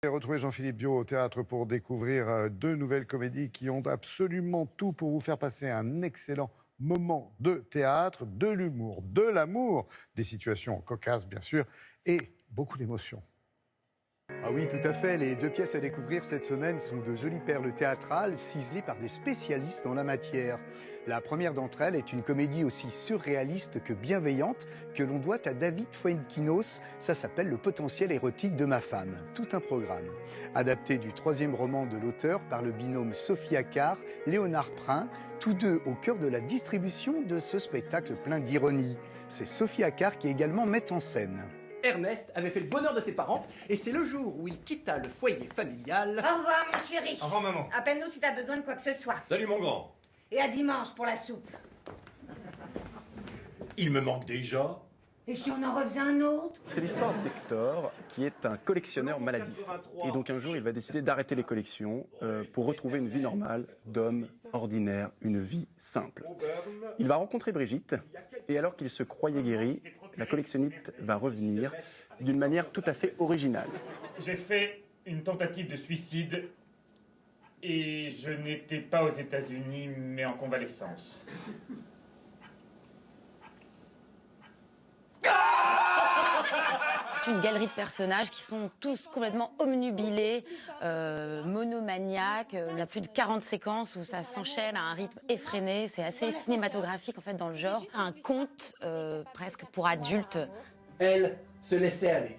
Retrouvez Jean-Philippe Viau au théâtre pour découvrir deux nouvelles comédies qui ont absolument tout pour vous faire passer un excellent moment de théâtre, de l'humour, de l'amour, des situations cocasses bien sûr, et beaucoup d'émotions. Ah oui, tout à fait. Les deux pièces à découvrir cette semaine sont de jolies perles théâtrales ciselées par des spécialistes en la matière. La première d'entre elles est une comédie aussi surréaliste que bienveillante que l'on doit à David Fuenquinos. Ça s'appelle Le potentiel érotique de ma femme. Tout un programme. Adapté du troisième roman de l'auteur par le binôme Sophie Accart, Léonard Prin, tous deux au cœur de la distribution de ce spectacle plein d'ironie. C'est Sophie Accart qui également met en scène. Ernest avait fait le bonheur de ses parents et c'est le jour où il quitta le foyer familial. Au revoir, mon chéri. Au revoir, maman. Appelle-nous si t'as besoin de quoi que ce soit. Salut, mon grand. Et à dimanche pour la soupe. Il me manque déjà. Et si on en refaisait un autre? C'est l'histoire d'Hector, qui est un collectionneur maladif. Et donc un jour, il va décider d'arrêter les collections pour retrouver une vie normale d'homme ordinaire, une vie simple. Il va rencontrer Brigitte, et alors qu'il se croyait guéri, la collectionnite va revenir d'une manière tout à fait originale. J'ai fait une tentative de suicide et je n'étais pas aux États-Unis, mais en convalescence. Une galerie de personnages qui sont tous complètement omnubilés, monomaniaques. Il y a plus de 40 séquences où ça s'enchaîne à un rythme effréné. C'est assez cinématographique en fait dans le genre. Un conte presque pour adultes. Elle se laissait aller,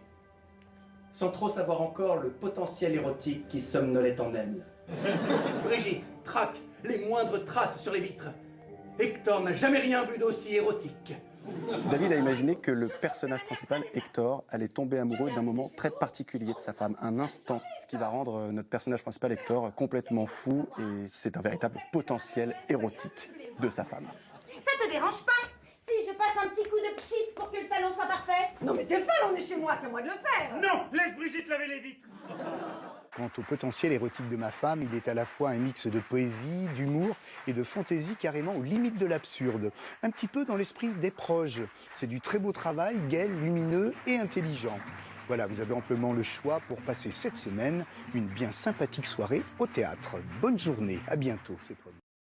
sans trop savoir encore le potentiel érotique qui somnolait en elle. Brigitte traque les moindres traces sur les vitres. Hector n'a jamais rien vu d'aussi érotique. David a imaginé que le personnage principal, Hector, allait tomber amoureux d'un moment très particulier de sa femme, un instant, ce qui va rendre notre personnage principal, Hector, complètement fou, et c'est un véritable potentiel érotique de sa femme. Ça te dérange pas si je passe un petit coup de pchit pour que le salon soit parfait? Non mais t'es folle, on est chez moi, c'est à moi de le faire. Non, laisse Brigitte laver les vitres. Quant au potentiel érotique de ma femme, il est à la fois un mix de poésie, d'humour et de fantaisie carrément aux limites de l'absurde. Un petit peu dans l'esprit des Proches. C'est du très beau travail, gai, lumineux et intelligent. Voilà, vous avez amplement le choix pour passer cette semaine une bien sympathique soirée au théâtre. Bonne journée, à bientôt, c'est promis.